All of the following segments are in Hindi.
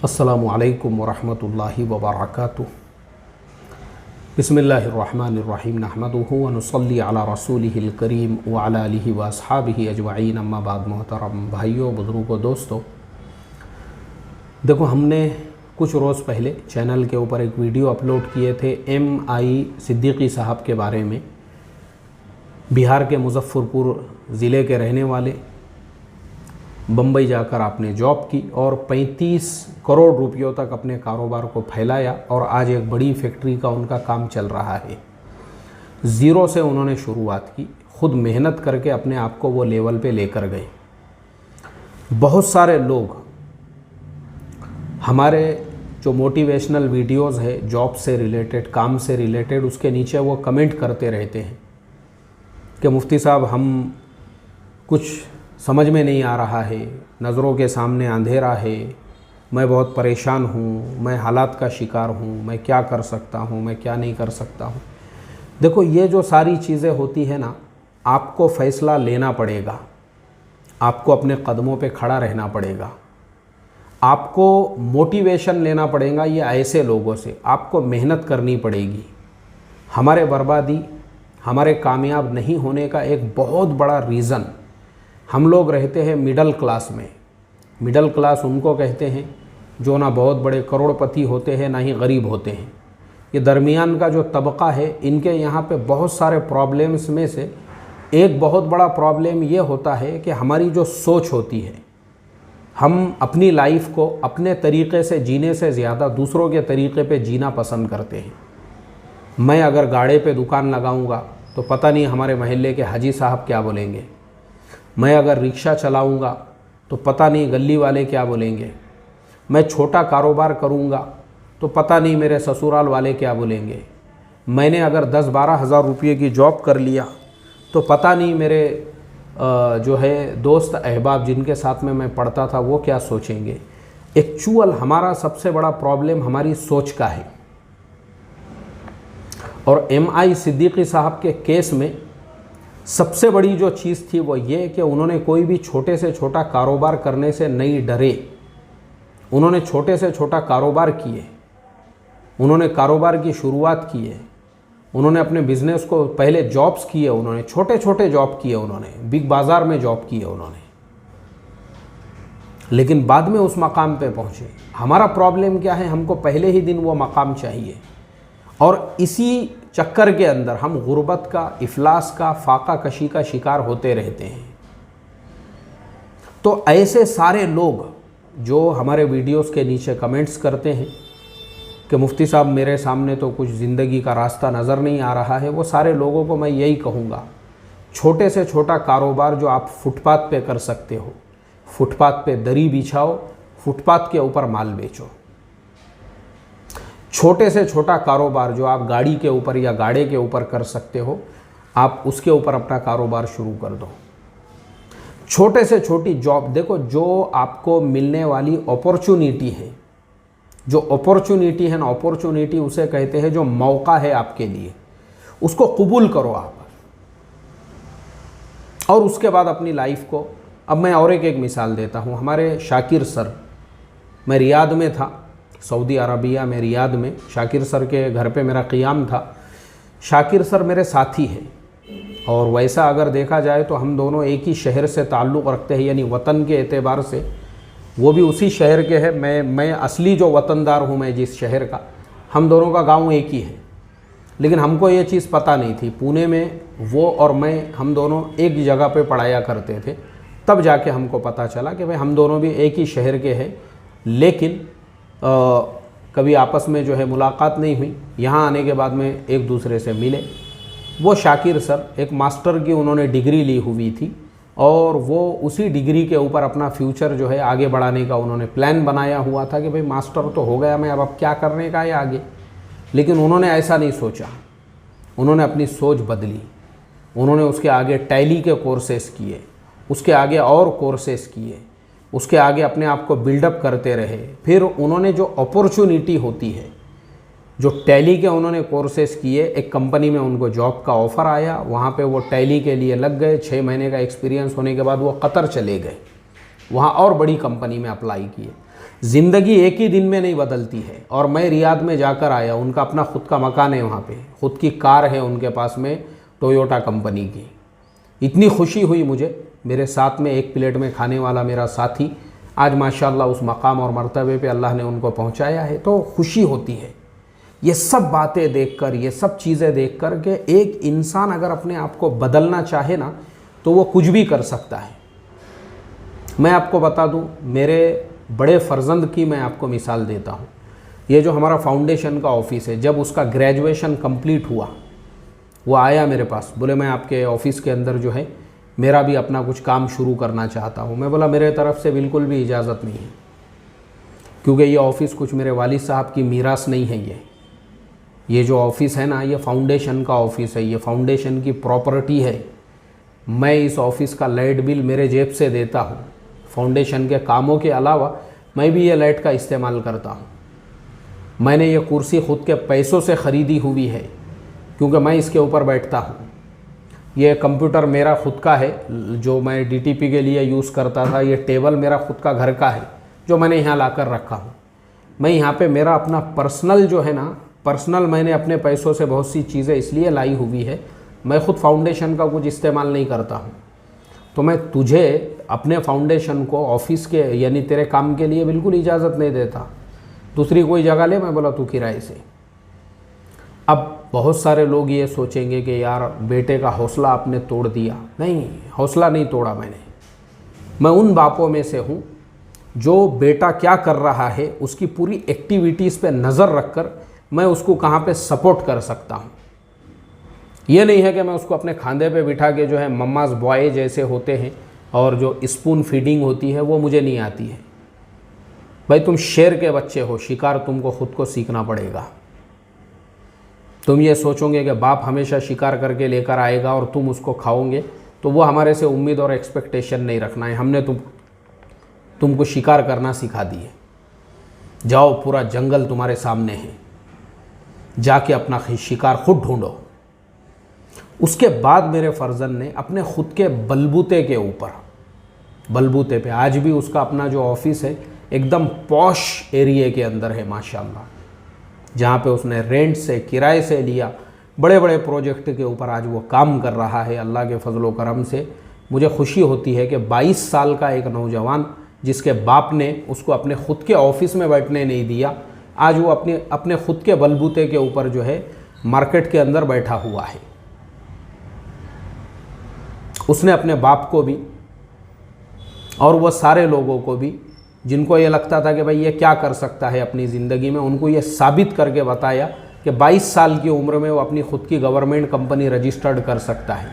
अस्सलामु अलैकुम वरहमतुल्लाहि वबरकातुहू। बिस्मिल्लाहिर्रहमानिर्रहीम नहमदुहु व नुसल्ली अला रसूलिहिल करीम व अला आलिहि व अस्हाबिहि अजमईन। अम्मा बाद मोहतरम भाइयों, बुज़ुर्गों, दोस्तों, देखो, हमने कुछ रोज़ पहले चैनल के ऊपर एक वीडियो अपलोड किए थे MI सिद्दीकी साहब के बारे में। बिहार के मुज़फ़्फ़रपुर ज़िले के रहने वाले, बम्बई जाकर आपने जॉब की और 35 करोड़ रुपयों तक अपने कारोबार को फैलाया और आज एक बड़ी फैक्ट्री का उनका काम चल रहा है। ज़ीरो से उन्होंने शुरुआत की, खुद मेहनत करके अपने आप को वो लेवल पे लेकर गए। बहुत सारे लोग हमारे जो मोटिवेशनल वीडियोस है, जॉब से रिलेटेड, काम से रिलेटेड, उसके नीचे वो कमेंट करते रहते हैं कि मुफ्ती साहब, हम कुछ समझ में नहीं आ रहा है, नज़रों के सामने अंधेरा है, मैं बहुत परेशान हूँ, मैं हालात का शिकार हूँ, मैं क्या कर सकता हूँ, मैं क्या नहीं कर सकता हूँ। देखो, ये जो सारी चीज़ें होती है ना, आपको फ़ैसला लेना पड़ेगा, आपको अपने कदमों पे खड़ा रहना पड़ेगा, आपको मोटिवेशन लेना पड़ेगा ये ऐसे लोगों से, आपको मेहनत करनी पड़ेगी। हमारे बर्बादी, हमारे कामयाब नहीं होने का एक बहुत बड़ा रीज़न, हम लोग रहते हैं मिडल क्लास में। मिडल क्लास उनको कहते हैं जो ना बहुत बड़े करोड़पति होते हैं, ना ही गरीब होते हैं। ये दरमियान का जो तबका है, इनके यहाँ पे बहुत सारे प्रॉब्लम्स में से एक बहुत बड़ा प्रॉब्लम ये होता है कि हमारी जो सोच होती है, हम अपनी लाइफ को अपने तरीक़े से जीने से ज़्यादा दूसरों के तरीक़े पे जीना पसंद करते हैं। मैं अगर गाड़े पे दुकान लगाऊंगा तो पता नहीं हमारे महल्ले के हाजी साहब क्या बोलेंगे। मैं अगर रिक्शा चलाऊंगा तो पता नहीं गली वाले क्या बोलेंगे। मैं छोटा कारोबार करूंगा तो पता नहीं मेरे ससुराल वाले क्या बोलेंगे। मैंने अगर 10-12 हज़ार रुपये की जॉब कर लिया तो पता नहीं मेरे जो है दोस्त अहबाब जिनके साथ में मैं पढ़ता था वो क्या सोचेंगे। एक्चुअल हमारा सबसे बड़ा प्रॉब्लम हमारी सोच का है। और MI सिद्दीकी साहब के केस में सबसे बड़ी जो चीज़ थी वो ये कि उन्होंने कोई भी छोटे से छोटा कारोबार करने से नहीं डरे। उन्होंने छोटे से छोटा कारोबार किए, उन्होंने कारोबार की शुरुआत की है, उन्होंने अपने बिज़नेस को पहले जॉब्स किए, उन्होंने छोटे छोटे जॉब किए, उन्होंने बिग बाज़ार में जॉब किए उन्होंने, लेकिन बाद में उस मकाम पे पहुँचे। हमारा प्रॉब्लम क्या है, हमको पहले ही दिन वो मकाम चाहिए और इसी चक्कर के अंदर हम गुर्बत का, इफलास का, फाका कशी का शिकार होते रहते हैं। तो ऐसे सारे लोग जो हमारे वीडियोस के नीचे कमेंट्स करते हैं कि मुफ्ती साहब मेरे सामने तो कुछ ज़िंदगी का रास्ता नज़र नहीं आ रहा है, वो सारे लोगों को मैं यही कहूँगा, छोटे से छोटा कारोबार जो आप फुटपाथ पे कर सकते हो, फुटपाथ पे दरी बिछाओ, फुटपाथ के ऊपर माल बेचो। छोटे से छोटा कारोबार जो आप गाड़ी के ऊपर या गाड़े के ऊपर कर सकते हो, आप उसके ऊपर अपना कारोबार शुरू कर दो। छोटे से छोटी जॉब, देखो, जो आपको मिलने वाली अपॉर्चुनिटी है, जो अपॉर्चुनिटी है ना, अपॉर्चुनिटी उसे कहते हैं जो मौका है आपके लिए, उसको कबूल करो आप और उसके बाद अपनी लाइफ को। अब मैं और एक मिसाल देता हूँ। हमारे शाकिर सर, मैं रियाद में था, सऊदी अरबिया में रियाद में शाकिर सर के घर पे मेरा क़ियाम था। शाकिर सर मेरे साथी हैं और वैसा अगर देखा जाए तो हम दोनों एक ही शहर से ताल्लुक़ रखते हैं, यानी वतन के एतबार से वो भी उसी शहर के हैं, मैं असली जो वतनदार हूँ, मैं जिस शहर का, हम दोनों का गांव एक ही है। लेकिन हमको ये चीज़ पता नहीं थी। पुणे में वो और मैं, हम दोनों एक जगह पे पढ़ाया करते थे, तब जाके हमको पता चला कि भाई हम दोनों भी एक ही शहर के हैं, लेकिन कभी आपस में जो है मुलाकात नहीं हुई। यहाँ आने के बाद में एक दूसरे से मिले। वो शाकिर सर एक मास्टर की उन्होंने डिग्री ली हुई थी और वो उसी डिग्री के ऊपर अपना फ्यूचर जो है आगे बढ़ाने का उन्होंने प्लान बनाया हुआ था कि भाई मास्टर तो हो गया मैं, अब क्या करने का है आगे। लेकिन उन्होंने ऐसा नहीं सोचा, उन्होंने अपनी सोच बदली। उन्होंने उसके आगे टैली के कोर्सेस किए, उसके आगे और कोर्सेस किए, उसके आगे अपने आप को बिल्डअप करते रहे। फिर उन्होंने जो अपॉर्चुनिटी होती है, जो टैली के उन्होंने कोर्सेस किए, एक कंपनी में उनको जॉब का ऑफ़र आया, वहाँ पे वो टैली के लिए लग गए। 6 महीने का एक्सपीरियंस होने के बाद वो कतर चले गए, वहाँ और बड़ी कंपनी में अप्लाई किए। ज़िंदगी एक ही दिन में नहीं बदलती है। और मैं रियाद में जाकर आया, उनका अपना खुद का मकान है वहाँ पे, खुद की कार है उनके पास में टोयोटा कंपनी की। इतनी खुशी हुई मुझे, मेरे साथ में एक प्लेट में खाने वाला मेरा साथी आज माशाल्लाह उस मकाम और मर्तबे पे अल्लाह ने उनको पहुँचाया है, तो खुशी होती है। ये सब बातें देखकर, ये सब चीज़ें देखकर कि एक इंसान अगर अपने आप को बदलना चाहे ना तो वो कुछ भी कर सकता है। मैं आपको बता दूं, मेरे बड़े फर्जंद की मैं आपको मिसाल देता हूं। ये जो हमारा फाउंडेशन का ऑफिस है, जब उसका ग्रेजुएशन कंप्लीट हुआ, वो आया मेरे पास, बोले मैं आपके ऑफिस के अंदर जो है मेरा भी अपना कुछ काम शुरू करना चाहता हूँ। मैं बोला मेरे तरफ से बिल्कुल भी इजाज़त नहीं है, क्योंकि ये ऑफ़िस कुछ मेरे वालिद साहब की मीरास नहीं है। ये जो ऑफ़िस है ना, ये फाउंडेशन का ऑफ़िस है, ये फाउंडेशन की प्रॉपर्टी है। मैं इस ऑफ़िस का लाइट बिल मेरे जेब से देता हूँ। फाउंडेशन के कामों के अलावा मैं भी ये लाइट का इस्तेमाल करता हूँ। मैंने ये कुर्सी ख़ुद के पैसों से ख़रीदी हुई है, क्योंकि मैं इसके ऊपर बैठता हूँ। ये कंप्यूटर मेरा ख़ुद का है, जो मैं डीटीपी के लिए यूज़ करता था। ये टेबल मेरा ख़ुद का घर का है, जो मैंने यहाँ लाकर रखा हूँ। मैं यहाँ पे मेरा अपना पर्सनल जो है ना, पर्सनल मैंने अपने पैसों से बहुत सी चीज़ें इसलिए लाई हुई है। मैं ख़ुद फाउंडेशन का कुछ इस्तेमाल नहीं करता हूँ। तो मैं तुझे अपने फाउंडेशन को ऑफिस के यानी तेरे काम के लिए बिल्कुल इजाज़त नहीं देता। दूसरी कोई जगह ले, मैं बोला तू किराए से। अब बहुत सारे लोग ये सोचेंगे कि यार बेटे का हौसला आपने तोड़ दिया। नहीं, हौसला नहीं तोड़ा मैंने। मैं उन बापों में से हूँ जो बेटा क्या कर रहा है उसकी पूरी एक्टिविटीज़ पे नज़र रखकर मैं उसको कहाँ पे सपोर्ट कर सकता हूँ। ये नहीं है कि मैं उसको अपने खांधे पे बिठा के जो है मम्माज बॉय जैसे होते हैं और जो स्पून फीडिंग होती है वो मुझे नहीं आती है। भाई तुम शेर के बच्चे हो, शिकार तुमको खुद को सीखना पड़ेगा। तुम ये सोचोगे कि बाप हमेशा शिकार करके लेकर आएगा और तुम उसको खाओगे, तो वो हमारे से उम्मीद और एक्सपेक्टेशन नहीं रखना है। हमने तुमको शिकार करना सिखा दिए। जाओ, पूरा जंगल तुम्हारे सामने है, जाके अपना शिकार खुद ढूंढो। उसके बाद मेरे फर्जन ने अपने खुद के बलबूते के ऊपर, बलबूते पे, आज भी उसका अपना जो ऑफिस है एकदम पॉश एरिया के अंदर है माशाल्लाह, जहाँ पे उसने रेंट से, किराए से लिया। बड़े बड़े प्रोजेक्ट के ऊपर आज वो काम कर रहा है। अल्लाह के फजलो करम से मुझे खुशी होती है कि 22 साल का एक नौजवान, जिसके बाप ने उसको अपने ख़ुद के ऑफिस में बैठने नहीं दिया, आज वो अपने ख़ुद के बलबूते के ऊपर जो है मार्केट के अंदर बैठा हुआ है। उसने अपने बाप को भी और वो सारे लोगों को भी जिनको ये लगता था कि भाई ये क्या कर सकता है अपनी ज़िंदगी में, उनको ये साबित करके बताया कि 22 साल की उम्र में वो अपनी खुद की गवर्नमेंट कंपनी रजिस्टर्ड कर सकता है,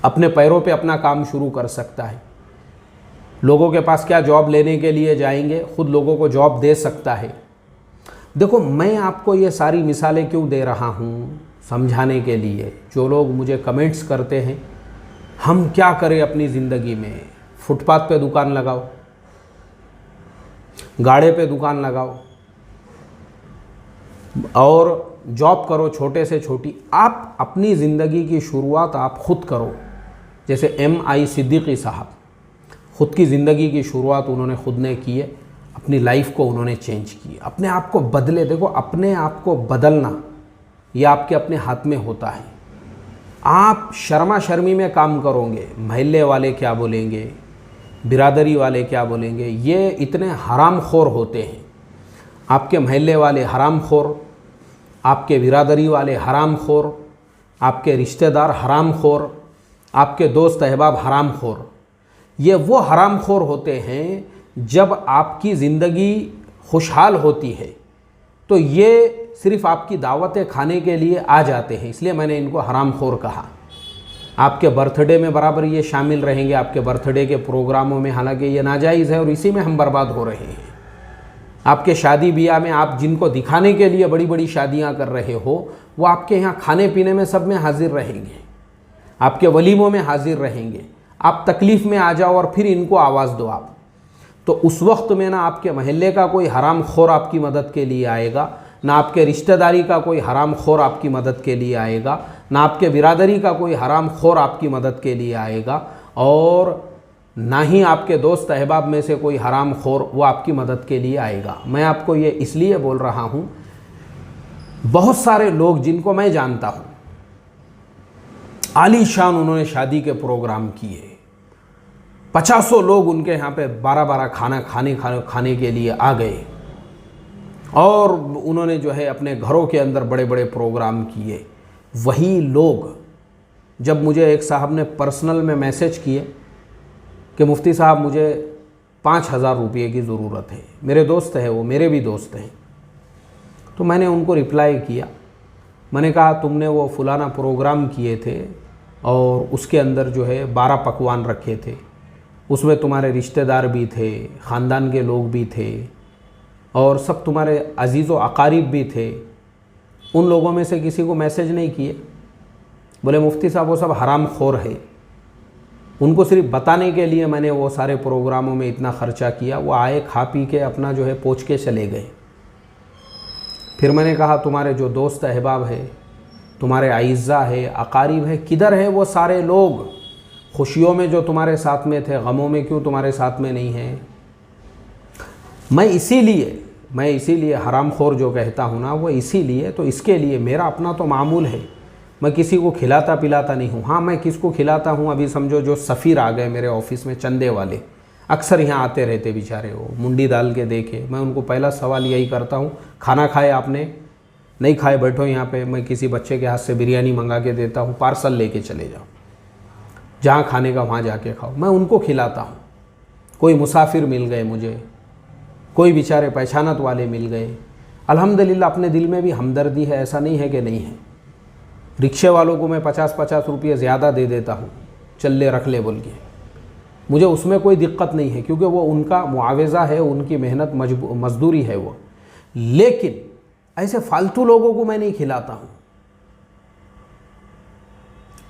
अपने पैरों पे अपना काम शुरू कर सकता है। लोगों के पास क्या जॉब लेने के लिए जाएंगे, खुद लोगों को जॉब दे सकता है। देखो, मैं आपको ये सारी मिसालें क्यों दे रहा हूँ, समझाने के लिए। जो लोग मुझे कमेंट्स करते हैं हम क्या करें अपनी ज़िंदगी में, फुटपाथ पे दुकान लगाओ, गाड़े पे दुकान लगाओ और जॉब करो छोटे से छोटी। आप अपनी ज़िंदगी की शुरुआत आप खुद करो। जैसे MI सिद्दीकी साहब, ख़ुद की ज़िंदगी की शुरुआत उन्होंने खुद ने की है, अपनी लाइफ को उन्होंने चेंज की, अपने आप को बदले। देखो, अपने आप को बदलना ये आपके अपने हाथ में होता है। आप शर्मा शर्मी में काम करोगे, महल्ले वाले क्या बोलेंगे, बिरादरी वाले क्या बोलेंगे, ये इतने हरामखोर होते हैं। आपके महल्ले वाले हरामखोर, आपके बिरादरी वाले हरामखोर, आपके रिश्तेदार हरामखोर, आपके दोस्त अहबाब हरामखोर। ये वो हरामखोर होते हैं जब आपकी ज़िंदगी खुशहाल होती है तो ये सिर्फ़ आपकी दावतें खाने के लिए आ जाते हैं, इसलिए मैंने इनको हरामखोर कहा। आपके बर्थडे में बराबर ये शामिल रहेंगे, आपके बर्थडे के प्रोग्रामों में, हालांकि ये नाजायज़ है और इसी में हम बर्बाद हो रहे हैं। आपके शादी ब्याह में आप जिनको दिखाने के लिए बड़ी बड़ी शादियां कर रहे हो, वो आपके यहाँ खाने पीने में सब में हाजिर रहेंगे, आपके वलीमों में हाजिर रहेंगे। आप तकलीफ़ में आ जाओ और फिर इनको आवाज़ दो आप, तो उस वक्त में ना आपके महल्ले का कोई हरामखोर आपकी मदद के लिए आएगा, ना आपके रिश्तेदारी का कोई हरामखोर आपकी मदद के लिए आएगा, ना आपके बिरादरी का कोई हरामखोर आपकी मदद के लिए आएगा, और ना ही आपके दोस्त अहबाब में से कोई हराम खोर वो आपकी मदद के लिए आएगा। मैं आपको ये इसलिए बोल रहा हूँ, बहुत सारे लोग जिनको मैं जानता हूँ, आलीशान उन्होंने शादी के प्रोग्राम किए, 50 लोग उनके यहाँ पे 12-12 खाना खाने के लिए आ गए, और उन्होंने जो है अपने घरों के अंदर बड़े बड़े प्रोग्राम किए। वही लोग जब मुझे एक साहब ने पर्सनल में मैसेज किए कि मुफ्ती साहब मुझे 5,000 रुपये की ज़रूरत है, मेरे दोस्त है वो, मेरे भी दोस्त हैं, तो मैंने उनको रिप्लाई किया। मैंने कहा तुमने वो फलाना प्रोग्राम किए थे और उसके अंदर जो है 12 पकवान रखे थे, उसमें तुम्हारे रिश्तेदार भी थे, ख़ानदान के लोग भी थे, और सब तुम्हारे अजीज़ व अकारीब भी थे, उन लोगों में से किसी को मैसेज नहीं किए? बोले मुफ्ती साहब वो सब हराम खोर है, उनको सिर्फ बताने के लिए मैंने वो सारे प्रोग्रामों में इतना ख़र्चा किया, वो आए खा पी के अपना जो है पोंछ के चले गए। फिर मैंने कहा तुम्हारे जो दोस्त अहबाब है, तुम्हारे आइज़ा है, अकारीब है, किधर है वो सारे लोग? खुशियों में जो तुम्हारे साथ में थे, गमों में क्यों तुम्हारे साथ में नहीं हैं? मैं इसीलिए हराम खोर जो कहता हूँ ना, वो इसीलिए, तो इसके लिए मेरा अपना तो मामूल है, मैं किसी को खिलाता पिलाता नहीं हूँ। हाँ, मैं किसको खिलाता हूँ, अभी समझो जो सफ़ीर आ गए मेरे ऑफिस में, चंदे वाले अक्सर यहाँ आते रहते बेचारे, वो मुंडी डाल के देखे, मैं उनको पहला सवाल यही करता हूँ, खाना खाए आपने? नहीं खाए, बैठो यहाँ पे, मैं किसी बच्चे के हाथ से बिरयानी मंगा के देता हूँ, पार्सल लेके चले जाओ, जहाँ खाने का वहाँ जाके खाओ, मैं उनको खिलाता हूँ। कोई मुसाफिर मिल गए मुझे, कोई बेचारे पहचानत वाले मिल गए, अल्हम्दुलिल्लाह अपने दिल में भी हमदर्दी है, ऐसा नहीं है कि नहीं है। रिक्शे वालों को मैं 50-50 रुपये ज़्यादा दे देता हूँ, चल ले रख ले बोल के, मुझे उसमें कोई दिक्कत नहीं है, क्योंकि वो उनका मुआवजा है, उनकी मेहनत मजदूरी है वो। लेकिन ऐसे फालतू लोगों को मैं नहीं खिलाता हूँ।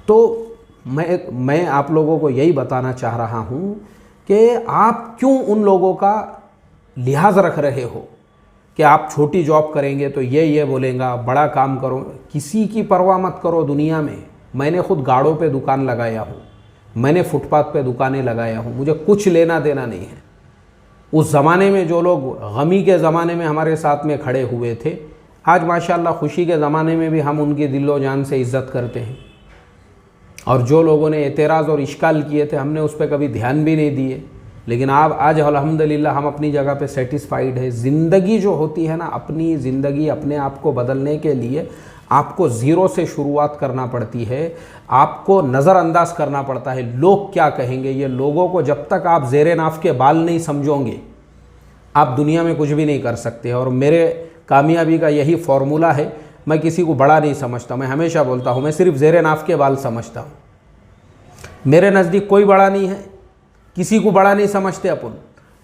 तो मैं आप लोगों को यही बताना चाह रहा हूँ कि आप क्यों उन लोगों का लिहाज रख रहे हो कि आप छोटी जॉब करेंगे तो ये बोलेगा, बड़ा काम करो, किसी की परवाह मत करो दुनिया में। मैंने खुद गाड़ों पे दुकान लगाया हूँ, मैंने फुटपाथ पे दुकानें लगाया हूँ, मुझे कुछ लेना देना नहीं है। उस ज़माने में जो लोग गमी के ज़माने में हमारे साथ में खड़े हुए थे, आज माशाल्लाह खुशी के ज़माने में भी हम उनकी दिलो जान से इज़्ज़त करते हैं। और जो लोगों ने एतराज़ और इश्काल किए थे, हमने उस पर कभी ध्यान भी नहीं दिए। लेकिन आज अल्हम्दुलिल्लाह हम अपनी जगह पे सेटिस्फाइड है। ज़िंदगी जो होती है ना, अपनी ज़िंदगी अपने आप को बदलने के लिए आपको ज़ीरो से शुरुआत करना पड़ती है, आपको नज़रअंदाज करना पड़ता है। लोग क्या कहेंगे, ये लोगों को जब तक आप ज़ेरे नाफ के बाल नहीं समझोगे, आप दुनिया में कुछ भी नहीं कर सकते। और मेरे कामयाबी का यही फॉर्मूला है, मैं किसी को बड़ा नहीं समझता। मैं हमेशा बोलता हूँ, मैं सिर्फ ज़ेरे नाफ के बाल समझता हूँ। मेरे नज़दीक कोई बड़ा नहीं है, किसी को बड़ा नहीं समझते अपन।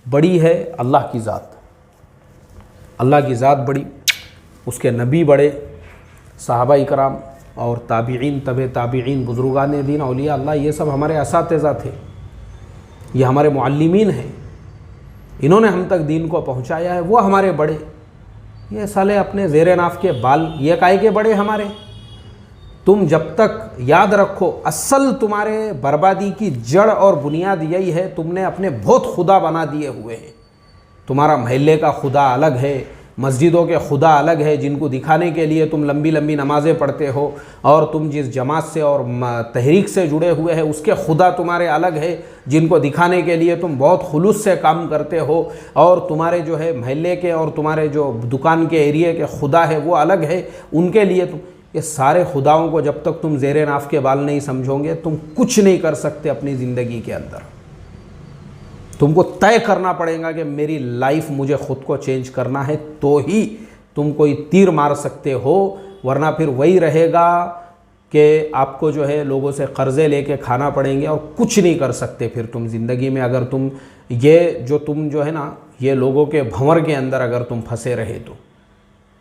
बड़ी है अल्लाह की ज़ात, अल्लाह की ज़ात बड़ी, उसके नबी बड़े, सहाबा इकराम और ताबीईन, तबे ताबीईन, बुज़ुर्गान दीन, औलिया अल्लाह, ये सब हमारे असातिज़ा थे, ये हमारे मुअल्लिमीन हैं, इन्होंने हम तक दीन को पहुँचाया है, वो हमारे बड़े। ये साले अपने ज़ेरे नाफ के बाल, ये काहे के बड़े हमारे? तुम जब तक याद रखो, असल तुम्हारे बर्बादी की जड़ और बुनियाद यही है, तुमने अपने बहुत खुदा बना दिए हुए हैं। तुम्हारा महल्ले का खुदा अलग है, मस्जिदों के खुदा अलग है, जिनको दिखाने के लिए तुम लंबी लंबी नमाज़ें पढ़ते हो, और तुम जिस जमात से और तहरीक से जुड़े हुए हैं उसके खुदा तुम्हारे अलग है, जिनको दिखाने के लिए तुम बहुत खुलूस से काम करते हो। और तुम्हारे जो है महल्ले के और तुम्हारे जो दुकान के एरिए के खुदा है वो अलग है, उनके लिए तुम, ये सारे खुदाओं को जब तक तुम ज़ेरे नाफ के बाल नहीं समझोगे, तुम कुछ नहीं कर सकते अपनी ज़िंदगी के अंदर। तुमको तय करना पड़ेगा कि मेरी लाइफ मुझे ख़ुद को चेंज करना है, तो ही तुम कोई तीर मार सकते हो, वरना फिर वही रहेगा कि आपको जो है लोगों से कर्ज़े लेके खाना पड़ेंगे और कुछ नहीं कर सकते फिर तुम ज़िंदगी में। अगर तुम तुम जो है ना, ये लोगों के भंवर के अंदर अगर तुम फंसे रहे तो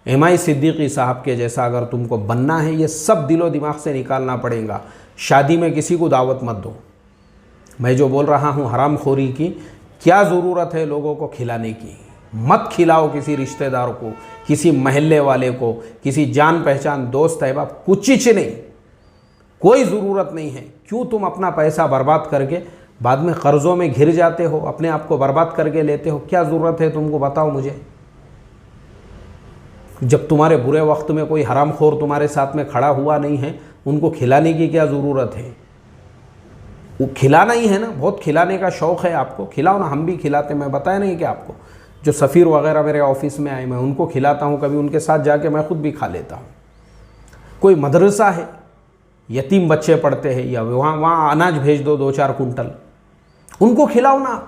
एम.आई. सिद्दीकी साहब के जैसा अगर तुमको बनना है, ये सब दिलो दिमाग से निकालना पड़ेगा। शादी में किसी को दावत मत दो। मैं जो बोल रहा हूँ हराम खोरी की, क्या ज़रूरत है लोगों को खिलाने की? मत खिलाओ किसी रिश्तेदार को, किसी महल्ले वाले को, किसी जान पहचान दोस्त है बाप, कुछ नहीं, कोई ज़रूरत नहीं है। क्यों तुम अपना पैसा बर्बाद करके बाद में कर्ज़ों में घिर जाते हो, अपने आप को बर्बाद करके लेते हो। क्या ज़रूरत है तुमको, बताओ मुझे। जब तुम्हारे बुरे वक्त में कोई हरामखोर तुम्हारे साथ में खड़ा हुआ नहीं है, उनको खिलाने की क्या ज़रूरत है? वो खिलाना ही है ना, बहुत खिलाने का शौक़ है आपको, खिलाओ ना। हम भी खिलाते, मैं बताया नहीं कि आपको, जो सफ़ीर वगैरह मेरे ऑफिस में आए, मैं उनको खिलाता हूँ, कभी उनके साथ जाके मैं खुद भी खा लेता हूँ। कोई मदरसा है, यतीम बच्चे पढ़ते हैं, या वहाँ अनाज भेज दो 2-4 कुंटल, उनको खिलाओ ना।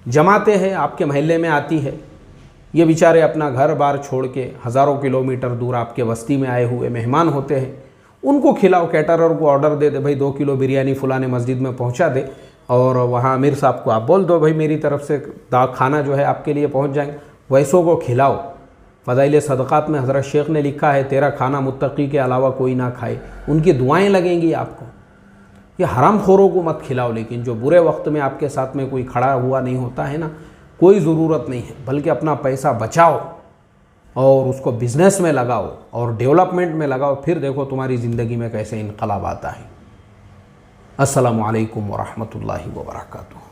जमाते हैं आपके महल्ले में आती है, ये बेचारे अपना घर बार छोड़ के हज़ारों किलोमीटर दूर आपके बस्ती में आए हुए मेहमान होते हैं, उनको खिलाओ। कैटरर को ऑर्डर दे दे, भाई 2 किलो बिरयानी फलाने मस्जिद में पहुंचा दे, और वहाँ अमीर साहब को आप बोल दो, भाई मेरी तरफ से खाना जो है आपके लिए पहुंच जाएंगे। वैसों को खिलाओ। फ़ज़ाइल सदक़ात में हज़रत शेख ने लिखा है, तेरा खाना मुत्तकी के अलावा कोई ना खाए, उनकी दुआएँ लगेंगी आपको। ये हराम खोरों को मत खिलाओ। लेकिन जो बुरे वक्त में आपके साथ में कोई खड़ा हुआ नहीं होता है ना, कोई ज़रूरत नहीं है। बल्कि अपना पैसा बचाओ और उसको बिज़नेस में लगाओ और डेवलपमेंट में लगाओ, फिर देखो तुम्हारी ज़िंदगी में कैसे इनकलाब आता है। अस्सलामु अलैकुम व रहमतुल्लाहि व बरकातुहू।